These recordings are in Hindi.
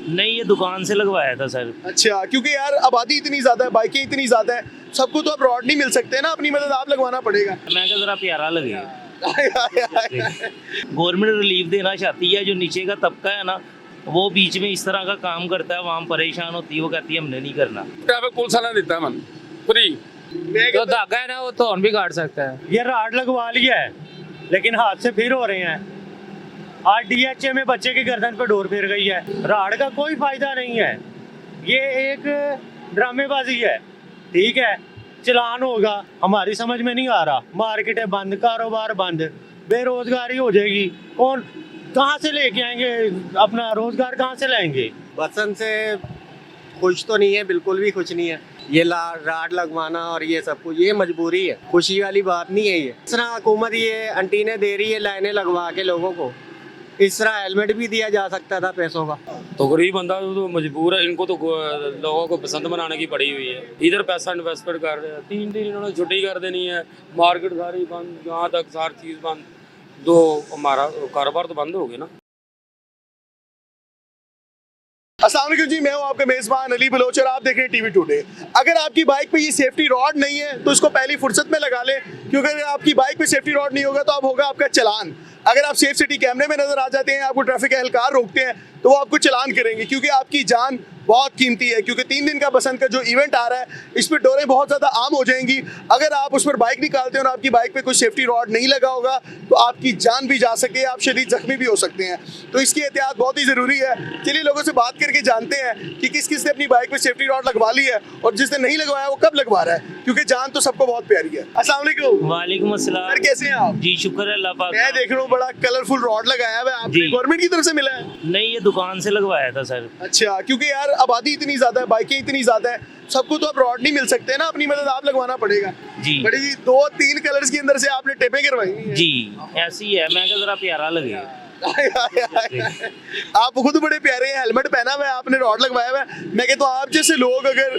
नहीं, ये दुकान से लगवाया था सर। अच्छा, क्योंकि यार आबादी इतनी ज्यादा है, बाइकें इतनी ज्यादा है, सबको तो अब रॉड नहीं मिल सकते ना, अपनी मदद आप लगवाना पड़ेगा। मैं क्या जरा प्यारा लगे। गवर्नमेंट रिलीफ देना चाहती है, जो नीचे का तबका है ना वो बीच में इस तरह का काम करता है, वहाँ परेशान होती है, वो कहती है हमने नहीं करना। ट्रैफिक पुलिस वाला देता है मन फ्री। जो धागा है ना वो तो भी काट सकता है। ये राड लगवा लिया है लेकिन हादसे फिर हो रहे हैं। आज डीएचए में बच्चे की गर्दन पे डोर फिर गई है। राड का कोई फायदा नहीं है, ये एक ड्रामेबाजी है। ठीक है, चलान होगा, हमारी समझ में नहीं आ रहा। मार्केटें बंद, कारोबार बंद, बेरोजगारी हो जाएगी। कौन कहाँ से लेके आएंगे, अपना रोजगार कहाँ से लाएंगे? बसंत से खुश तो नहीं है, बिल्कुल भी खुश नहीं है। ये राड लगवाना और ये सब कुछ ये मजबूरी है, खुशी वाली बात नहीं है। ये इस तरह हुकूमत ये एंटीने दे रही है लाइनें लगवा के लोगों को, इस तरह हेलमेट भी दिया जा सकता था पैसों का। तो गरीब बंदा तो मजबूर है, इनको तो लोगों को पसंद बनाने की पड़ी हुई है। इधर पैसा इन्वेस्टमेंट कर रहे हैं, 3 दिन इन्होंने छुट्टी कर देनी है, मार्केट सारी बंद, यहाँ तक सारी चीज़ बंद, तो हमारा कारोबार तो बंद हो गया ना। अस्सलाम वालेकुम जी, मैं हूं आपका मेजबान अली बलोच और आप देख रहे हैं टीवी टुडे। अगर आपकी बाइक पे ये सेफ्टी रॉड नहीं है तो इसको पहली फुर्सत में लगा ले, क्योंकि अगर आपकी बाइक पे सेफ्टी रॉड नहीं होगा तो अब होगा आपका चलान। अगर आप सेफ सिटी कैमरे में नजर आ जाते हैं, आपको ट्रैफिक एहलकार रोकते हैं तो वो आपको चलान करेंगे, क्योंकि आपकी जान बहुत कीमती है। क्योंकि 3 दिन का बसंत का जो इवेंट आ रहा है, इस पर डोरें बहुत ज़्यादा आम हो जाएंगी। अगर आप उस पर बाइक निकालते हैं और आपकी बाइक पे कोई सेफ्टी रॉड नहीं लगा होगा तो आपकी जान भी जा सके, आप शदीद जख्मी भी हो सकते हैं। तो इसकी एहतियात बहुत ही ज़रूरी है। चलिए लोगों से बात करके जानते हैं कि किस किस ने अपनी बाइक पे सेफ्टी रॉड लगवा ली है और जिसने नहीं लगवाया वो कब लगवा रहा है, क्योंकि जान तो सबको बहुत प्यारी है। अस्सलाम वालेकुम। वालेकुम अस्सलाम। सर कैसे हैं आप? जी शुक्र है अल्लाह पाक। मैं देख रहा हूँ बड़ा कलरफुल रॉड लगाया हुआ है, आपने गवर्नमेंट की तरफ से मिला है? नहीं, ये दुकान से लगवाया था सर। अच्छा, क्योंकि यार आबादी इतनी ज्यादा है, बाइकें इतनी ज्यादा है, सबको तो अब रॉड नहीं मिल सकते ना, अपनी मदद आप लगवाना पड़ेगा। जी। बड़ी 2-3 कलर्स के अंदर से आपने टेपें करवाई हैं। जी ऐसी है, मैं क्या जरा प्यारा लगे। आप खुद बड़े प्यारे हैं, हेलमेट पहना हुआ है आपने, रॉड लगवाया हुआ है। मैं कहता हूँ आप जैसे लोग अगर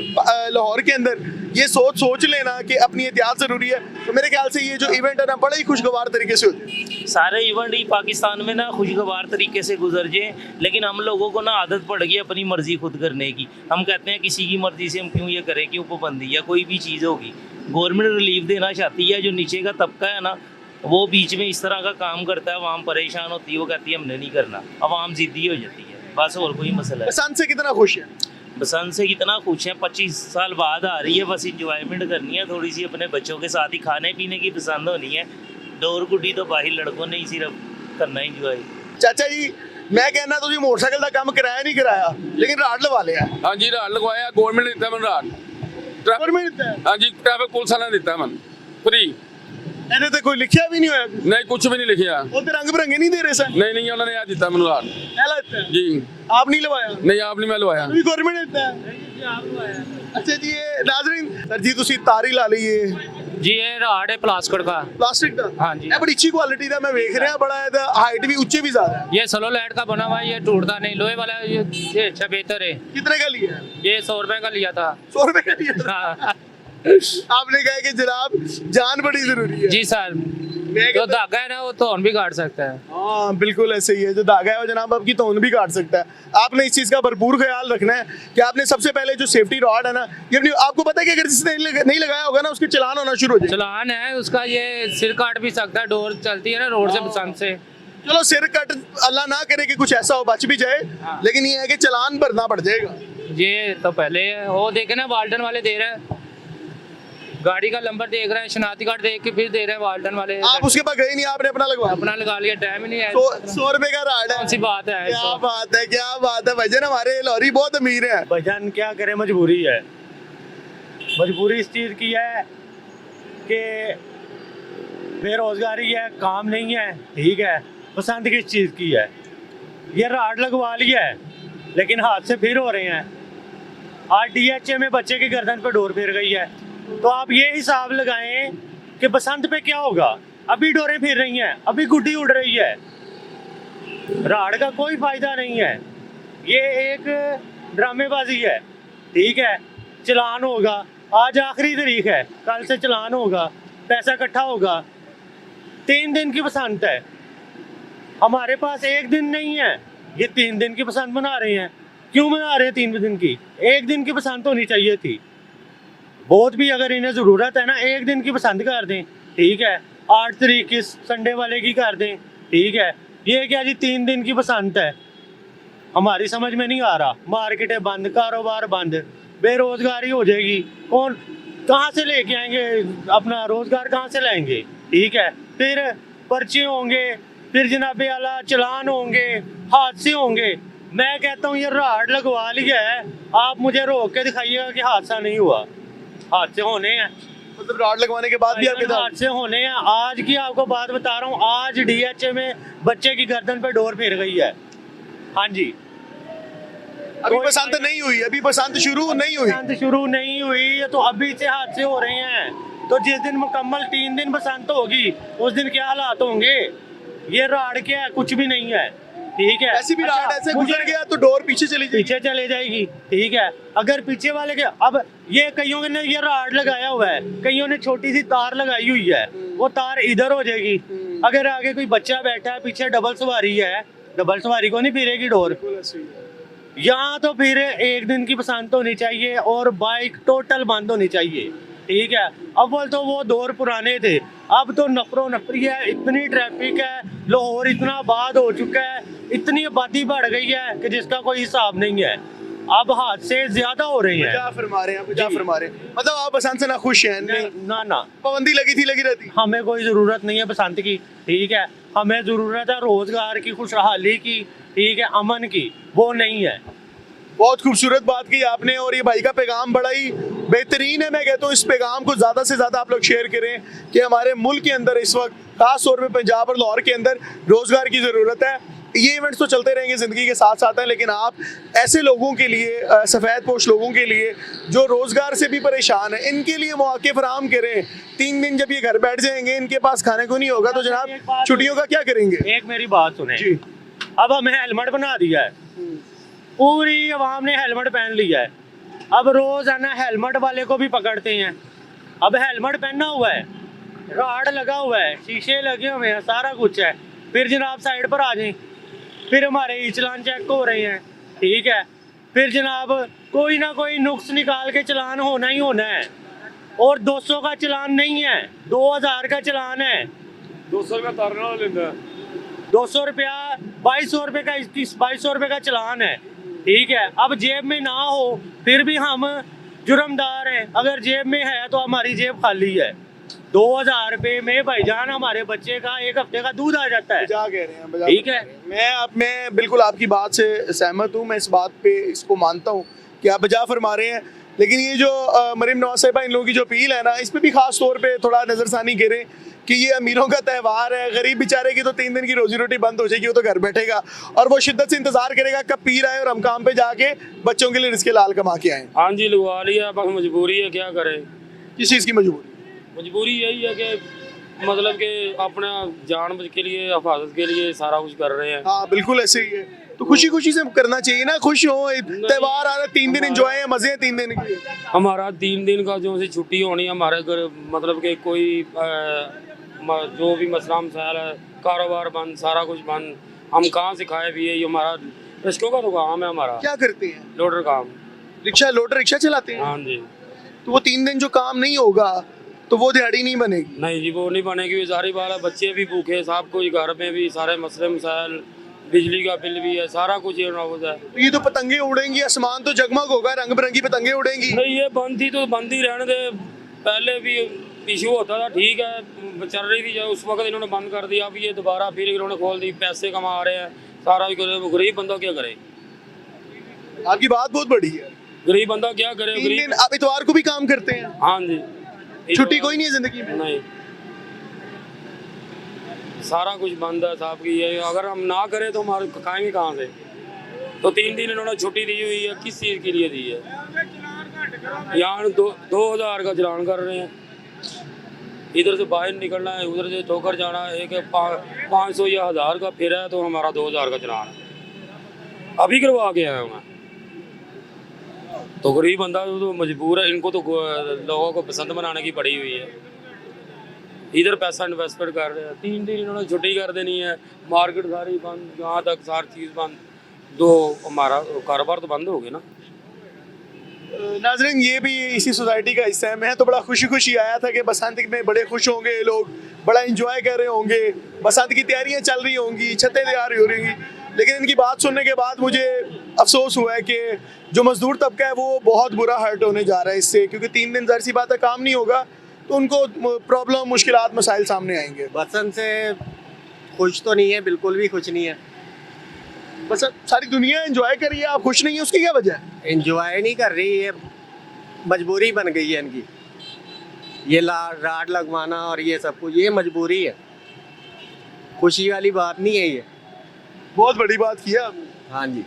लाहौर के अंदर ये सोच लेना कि अपनी एहतियात जरूरी है, तो मेरे ख्याल से ये जो इवेंट है ना बड़े ही खुशगवार तरीके से होते हैं। सारे इवेंट ही पाकिस्तान में ना खुशगवार तरीके से गुजर जाए, लेकिन हम लोगों को ना आदत पड़ गई अपनी मर्जी खुद करने की। हम कहते हैं किसी की मर्जी से हम क्यों ये करें, क्यों पाबंदी या कोई भी चीज़ होगी। गवर्नमेंट रिलीफ देना चाहती है, जो नीचे का तबका है ना वो बीच में इस तरह का काम करता है, वहाँ परेशान होती है, वो कहती है हमने नहीं करना। आवाम जिद्दी हो जाती है, बस और कोई मसला है। बसंत से कितना खुश है? बसंत से कितना खुश है, 25 साल बाद आ रही है, बस इंजॉयमेंट करनी है थोड़ी सी, अपने बच्चों के साथ ही खाने पीने की पसंद होनी है। डोर गुड्डी तो बाहर लड़कों ने ही सिर्फ करना इंजॉय। चाचा जी मैं कहना तुझे मोटरसाइकिल का काम कराया नहीं कराया, लेकिन राड लगा लिया। हाँ जी, राड लगवाया, गवर्नमेंट ने देता है मन राड। गवर्नमेंट हाँ जी, ट्रैफिक पुलिस वाला देता है मन फ्री। ਇਹਦੇ ਤੇ ਕੋਈ ਲਿਖਿਆ ਵੀ ਨਹੀਂ ਹੋਇਆ? नहीं कुछ भी नहीं लिखा। ਉਹ ਤੇ रंग बिरंगे नहीं दे रहे सर? नहीं नहीं, उन्होंने याद दिता मन राड जी। आप नहीं लगवाया? नहीं, आप नहीं, मैं लगवाया। ਵੀ ਗਵਰਨਮੈਂਟ ਨੇ ਦਿੱਤਾ ਹੈ? ਅੱਛਾ ਜੀ, ਇਹ ਨਾਜ਼ਰੀਨ ਸਰ ਜੀ ਤੁਸੀਂ ਤਾਰੀ ਲਾ ਲਈਏ जी ये राड है प्लास्टिक का। प्लास्टिक ਦਾ? हाँ जी। ਇਹ ਬੜੀ ਅੱਛੀ ਕੁਆਲਿਟੀ ਦਾ ਮੈਂ ਵੇਖ ਰਿਹਾ, ਬੜਾ ਇਹਦਾ ਹਾਈਟ ਵੀ ਉੱਚੇ ਵੀ ਜ਼ਿਆਦਾ ਹੈ। ये सोलो लाइट का बना हुआ है, ये टूटता नहीं। लोहे वाला ये अच्छा बेहतर है। कितने का लिया है? ये 100 रुपए का लिया था। 100 रुपए का लिया था? हाँ। आपने कहा कि जनाब जान बड़ी जरूरी है। जी सर, जो धागा है ना वो तो भी काट सकता है। हाँ बिल्कुल ऐसे ही है, जो धागा है वो जनाब आपकी तौन भी काट सकता है। आपने इस चीज़ का भरपूर ख्याल रखना है कि आपने सबसे पहले जो सेफ्टी रॉड है ना, ये अपनी, आपको पता है कि अगर जिसने नहीं लगाया होगा ना उसके चलान होना शुरू हो जाए। चलान है उसका, ये सिर काट भी सकता है। डोर चलती है ना रोड से बसंत से। चलो सिर कट अल्लाह ना करे कि कुछ ऐसा हो, बच भी जाए, लेकिन ये है कि चलान भरना पड़ जाएगा। ये तो पहले वो देखे ना, वाल्टन वाले दे रहे हैं, गाड़ी का नंबर देख रहे हैं, शनाख्ती कार्ड देख के फिर दे रहे हैं वाल्टन वाले। आप उसके पास गए नहीं, आपने अपना लगवाया? अपना लगा लिया, टाइम ही नहीं है। 100 रुपए का राड है? कौन सी बात है? क्या बात है, क्या बात है। भजन हमारे लाहौरी बहुत अमीर है। भजन क्या करे, मजबूरी है। मजबूरी इस चीज़ की है कि बेरोजगारी है, काम नहीं है। ठीक है, पसंद किस चीज़ की है? ये राड लगवा लिया है लेकिन हादसे फिर हो रहे हैं। आज डीएचए में बच्चे की गर्दन पे डोर फिर गई है, तो आप ये हिसाब लगाएं कि बसंत पे क्या होगा। अभी डोरें फिर रही हैं, अभी गुड्डी उड़ रही है। राड का कोई फायदा नहीं है, ये एक ड्रामेबाजी है। ठीक है, चलान होगा, आज आखिरी तारीख है, कल से चलान होगा, पैसा इकट्ठा होगा। 3 दिन की बसंत है, हमारे पास 1 दिन नहीं है, ये 3 दिन की बसंत मना रहे हैं। क्यों बना रहे हैं 3 दिन की? 1 दिन की बसंत होनी चाहिए थी। बहुत भी अगर इन्हें ज़रूरत है ना, 1 दिन की बसंत कर दें, ठीक है। 8 तारीख की संडे वाले की कर दें, ठीक है। ये क्या जी 3 दिन की बसंत है, हमारी समझ में नहीं आ रहा। मार्केटें बंद, कारोबार बंद, बेरोजगारी हो जाएगी। कौन कहाँ से लेके आएंगे अपना रोजगार, कहाँ से लाएंगे, ठीक है। फिर पर्चे होंगे, फिर जनाबे आला चलान होंगे, हादसे होंगे। मैं कहता हूँ ये राड लगवा लिया है, आप मुझे रोक के दिखाइएगा कि हादसा नहीं हुआ। हादसे होने हैं, मतलब रॉड लगवाने के बाद भी आपके साथ हादसे होने हैं। आज की आपको बात बता रहा हूँ, आज DHA में बच्चे की गर्दन पे डोर फिर गई है। हाँ जी, अभी बसंत नहीं हुई, अभी बसंत शुरू नहीं हुई। बसंत शुरू नहीं हुई तो अभी से हादसे हो रहे हैं। तो जिस दिन मुकम्मल 3 दिन बसंत होगी उस दिन क्या हालात होंगे? ये राड क्या है? कुछ भी नहीं है, ठीक है। ऐसी भी राड ऐसे मुझे गुजर गया तो डोर पीछे चली जाएगी। पीछे चले जाएगी, ठीक है। अगर पीछे वाले के अब ये कईयों ने ये राड लगाया हुआ है, कईयों ने छोटी सी तार लगाई हुई है, वो तार इधर हो जाएगी। अगर आगे कोई बच्चा बैठा है, पीछे डबल सवारी है, डबल सवारी को नहीं फिरेगी डोर। यहाँ तो फिर 1 दिन की बसंत होनी चाहिए और बाइक टोटल बंद होनी चाहिए, ठीक है। अव्वल तो वो दौर पुराने थे, अब तो नफरो नफरी है, इतनी ट्रैफिक है, लाहौर इतना आबाद हो चुका है, इतनी आबादी बढ़ गई है कि जिसका कोई हिसाब नहीं है। अब हादसे ज्यादा हो रहे हैं। क्या फरमा रहे हैं आप, क्या फरमा रहे हैं? मतलब आप बसंत से ना खुश हैं? नहीं, ना ना, पाबंदी लगी थी, लगी रहती। हमें कोई जरूरत नहीं है बसंत की, ठीक है। हमें जरूरत है रोजगार की, खुशहाली की, ठीक है, अमन की, वो नहीं है। बहुत खूबसूरत बात की आपने और ये भाई का पैगाम बड़ा ही बेहतरीन है। मैं कहता हूँ इस पैगाम को ज़्यादा से ज़्यादा आप लोग शेयर करें कि हमारे मुल्क के अंदर इस वक्त खास तौर पे पंजाब और लाहौर के अंदर रोज़गार की ज़रूरत है। ये इवेंट्स तो चलते रहेंगे ज़िंदगी के साथ साथ हैं, लेकिन आप ऐसे लोगों के लिए, सफ़ेद पोश लोगों के लिए जो रोज़गार से भी परेशान है, इनके लिए मौके फराहम करें। 3 दिन जब ये घर बैठ जाएंगे, इनके पास खाने को नहीं होगा तो जनाब छुट्टियों का क्या करेंगे? एक मेरी बात सुने जी, अब हमें हेलमेट बना दिया है, पूरी अवाम ने हेलमेट पहन लिया है। अब रोजाना हेलमेट वाले को भी पकड़ते हैं। अब हेलमेट पहना हुआ है, राड लगा हुआ है, शीशे लगे हुए हैं, सारा कुछ है, फिर जनाब साइड पर आ जाएं, फिर हमारे ई चलान चेक हो रहे हैं, ठीक है। फिर जनाब कोई ना कोई नुक्स निकाल के चलान होना ही होना है। और 200 का चलान नहीं है, 2000 का चलान है। 200 रुपया तारने वाला लेता है, 200 रुपया, 2200 रुपये का, 2200 रुपये का चलान है, ठीक है। अब जेब में ना हो फिर भी हम जुर्मदार हैं, अगर जेब में है तो हमारी जेब खाली है। 2000 रुपये में भाईजान हमारे बच्चे का 1 हफ्ते का दूध आ जाता है। बजा कह रहे हैं, बजा ठीक है। मैं बिल्कुल आपकी बात से सहमत हूँ। मैं इस बात पे इसको मानता हूँ कि आप बजा फरमा रहे हैं, लेकिन ये जो मरीम नवाज साहिबा इन लोगों की जो अपील है ना, इस पे भी खास तौर पे थोड़ा नज़रसानी करें कि ये अमीरों का त्यौहार है। गरीब बेचारे की तो 3 दिन की रोजी रोटी बंद हो जाएगी, वो तो घर बैठेगा और वो शिद्दत से इंतजार करेगा कब पीर आए और हम काम पे जाके बच्चों के लिए रिस्क लाल कमा के आए। हाँ जी लगवा लिया, बस मजबूरी है, क्या करें। किस चीज़ की मजबूरी? मजबूरी यही है कि मतलब कि अपना जान बच के लिए, हिफाजत के लिए सारा कुछ कर रहे हैं। हाँ बिल्कुल ऐसे ही है, तो खुशी खुशी से करना चाहिए ना। खुश हो, त्यौहार आ रहा है, 3 दिन एंजॉय है, मजे हैं 3 दिन की। हमारा 3 दिन का जो सी छुट्टी होनी है हमारे घर, मतलब कि कोई जो भी मसला मसाइल है, कारोबार बंद, सारा कुछ बंद, हम कहाँ से खाए पिए। ये हमारा रिक्शों का तो काम है हमारा। क्या करते हैं? लोडर काम। रिक्शा, लोडर रिक्शा चलाते हैं। हाँ जी। तो वो 3 दिन जो काम नहीं होगा तो वो दिहाड़ी नहीं बनेगी? नहीं जी, वो नहीं बनेगी, सारी बात है। बच्चे भी भूखे, सब कुछ घर में भी सारे मसले मसाइल, बिजली का बिल भी है, सारा कुछ ये नाबूद है। तो ये तो पतंगे उड़ेंगी, आसमान तो जगमग होगा, रंग बिरंगी पतंगे उड़ेंगी। नहीं, ये बंद थी तो बंद ही रहने दे। पहले भी इशू होता था, ठीक है, चल रही थी, उस वक्त इन्होंने बंद कर दिया। अब ये दोबारा फिर इन्होंने खोल दी, पैसे कमा रहे हैं, सारा गरीब बंदा क्या करे। आपकी बात बहुत बड़ी है। गरीब बंदा क्या करे। 3 दिन आप इतवार को भी काम करते हैं? हाँ जी, छुट्टी कोई नहीं है जिंदगी में? नहीं, सारा कुछ बंद है साहब की। ये अगर हम ना करें तो हमारे खाएंगे कहाँ से। तो 3 दिन इन्होंने छुट्टी दी हुई है, किस चीज़ के लिए दी है? यहाँ 2000 का चलान कर रहे हैं, इधर से बाहर निकलना है, उधर से ठोकर जाना है, एक 500 या 1000 का फिर है तो हमारा 2000 का चलान है। अभी करवा के आया हूँ मैं। तो गरीब बंदा तो मजबूर है, इनको तो लोगों को पसंद बनाने की पड़ी हुई है। इधर पैसा इन्वेस्टमेंट कर रहे हैं, 3 दिन इन्होंने छुट्टी कर देनी है, मार्केट सारी बंद, यहाँ तक सारी चीज़ बंद, तो हमारा कारोबार तो बंद हो गया ना। नाजरीन, ये भी इसी सोसाइटी का हिस्सा है। मैं तो बड़ा खुशी खुशी आया था कि बसंत में बड़े खुश होंगे लोग, बड़ा एंजॉय कर रहे होंगे, बसंत की तैयारियां चल रही होंगी, छतें तैयार हो रही होंगी। लेकिन इनकी बात सुनने के बाद मुझे अफसोस हुआ है कि जो मजदूर तबका है वो बहुत बुरा हर्ट होने जा रहा है इससे, क्योंकि 3 दिन ज़ाहिर सी बात है काम नहीं होगा तो उनको प्रॉब्लम, मुश्किलात, मसाइल सामने आएंगे। बसंत से खुश तो नहीं है, बिल्कुल भी खुश नहीं है। बस सारी दुनिया एंजॉय कर रही है, आप खुश नहीं है, उसकी क्या वजह है? एंजॉय नहीं कर रही है, मजबूरी बन गई है इनकी। ये राड लगवाना और ये सब कुछ, ये मजबूरी है, खुशी वाली बात नहीं है ये। बहुत बड़ी बात की है आपने। हाँ जी।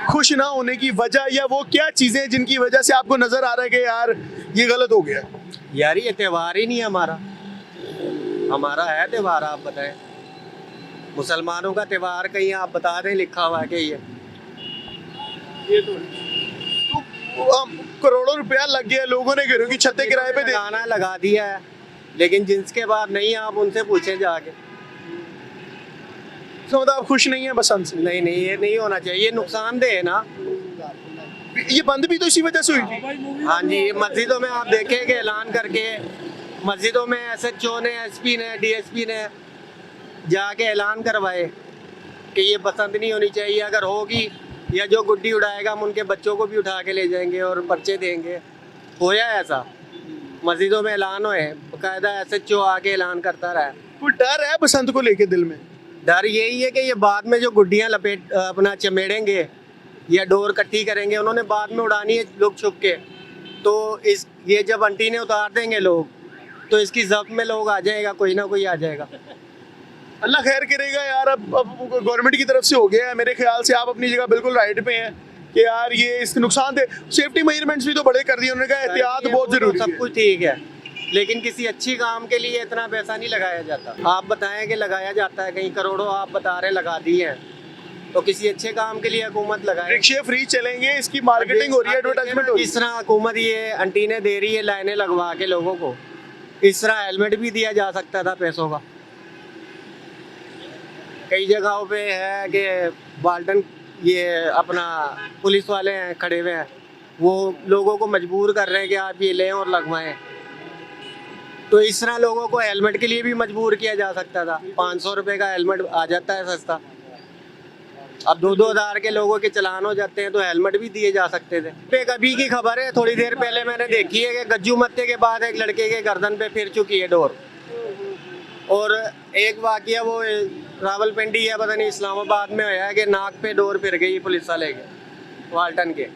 खुश ना होने की वजह या वो क्या चीजें हैं जिनकी वजह से आपको नजर आ रहा है कि यार ये गलत हो गया? यार ये त्यौहार ही नहीं है हमारा। हमारा है त्यौहार, आप बताएं। मुसलमानों का त्यौहार कहीं आप बता दें लिखा हुआ है कि ये तो करोड़ों रुपया लग गया, लोगों ने घरों की छतें किराए पे दे। गाना लगा दिया है, लेकिन जिसके बाद नहीं, आप उनसे पूछें जाके। तो मतलब आप खुश नहीं है बसंत से? नहीं नहीं, ये नहीं होना चाहिए, ये नुकसानदेह है ना। ये बंद भी तो इसी वजह से हुई थी। हाँ जी, मस्जिदों में आप देखें कि ऐलान करके मस्जिदों में SHO ने, SP ने, DSP ने जाके ऐलान करवाए कि ये बसंत नहीं होनी चाहिए। अगर होगी या जो गुड्डी उड़ाएगा हम उनके बच्चों को भी उठा के ले जाएंगे और पर्चे देंगे। होया ऐसा, मस्जिदों में ऐलान हुए, बाकायदा SHO आके ऐलान करता रहा है। कोई डर है बसंत को लेके दिल में? डर यही है कि ये बाद में जो गुड्डियाँ लपेट अपना चमेड़ेंगे या डोर इकट्ठी करेंगे, उन्होंने बाद में उड़ानी है लोग छुप के, तो इस ये जब अंटीने उतार देंगे लोग तो इसकी जब्त में लोग आ जाएगा, कोई ना कोई आ जाएगा। अल्लाह खैर करेगा यार। अब गवर्नमेंट की तरफ से हो गया है, मेरे ख्याल से आप अपनी जगह बिल्कुल राइट पे हैं कि यार ये इसके नुकसान दे। सेफ्टी मेजरमेंट्स भी तो बड़े कर दिए उन्होंने कहा, एहतियात बहुत जरूरी है। सब कुछ ठीक है, लेकिन किसी अच्छी काम के लिए इतना पैसा नहीं लगाया जाता। आप बताएं कि लगाया जाता है, कहीं करोड़ों आप बता रहे लगा दिए हैं, तो किसी अच्छे काम के लिए हुकूमत लगाए। रिक्शे फ्री चलेंगे, इसकी मार्केटिंग हो रही है, एडवर्टाइजमेंट हो रही है। जिस तरह हुकूमत ये अंटीने दे रही है लाइनें लगवा के लोगों को, इस तरह हेलमेट भी दिया जा सकता था पैसों का। कई जगहों पे है कि बाल्टन ये अपना पुलिस वाले हैं खड़े हुए हैं, वो लोगों को मजबूर कर रहे हैं कि आप ये लें और लगवाएं। तो इस तरह लोगों को हेलमेट के लिए भी मजबूर किया जा सकता था। 500 रुपये का हेलमेट आ जाता है सस्ता, अब 2-2 हज़ार के लोगों के चलान हो जाते हैं, तो हेलमेट भी दिए जा सकते थे। एक अभी की खबर है, थोड़ी देर पहले मैंने देखी है कि गज्जू मत्ते के बाद एक लड़के के गर्दन पे फिर चुकी है डोर। और एक वाकया वो रावलपिंडी है, पता नहीं इस्लामाबाद में होया है कि नाक पे डोर फिर गई पुलिस वाले के, वाल्टन के।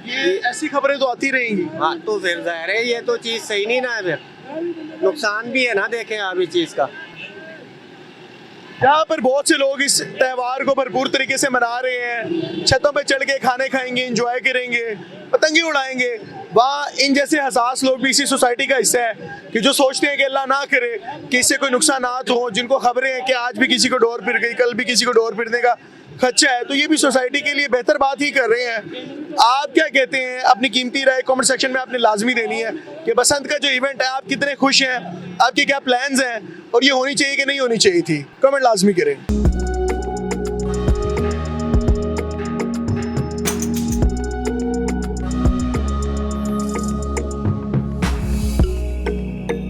ये ऐसी खबरें तो आती रहेंगी। हाँ, तो फिर जाहिर है ये तो चीज़ सही नहीं ना है, फिर नुकसान भी है ना। देखें आप इस चीज़ का, यहाँ पर बहुत से लोग इस त्यौहार को भरपूर तरीके से मना रहे हैं, छतों पे चढ़ के खाने खाएंगे, एंजॉय करेंगे, पतंगे उड़ाएंगे। वहाँ इन जैसे हसास लोग भी इसी सोसाइटी का हिस्सा है कि जो सोचते हैं कि अल्लाह ना करे कि इससे कोई नुकसानात हो, जिनको खबरें हैं कि आज भी किसी को डोर फिर गई, कल भी किसी को डोर फिरने का खदशा है, तो ये भी सोसाइटी के लिए बेहतर बात ही कर रहे हैं। आप क्या कहते हैं? अपनी कीमती राय कमेंट सेक्शन में आपने लाजमी देनी है कि बसंत का जो इवेंट है आप कितने खुश हैं, आपके क्या प्लान्स हैं और ये होनी चाहिए कि नहीं होनी चाहिए थी, कमेंट लाजमी करें।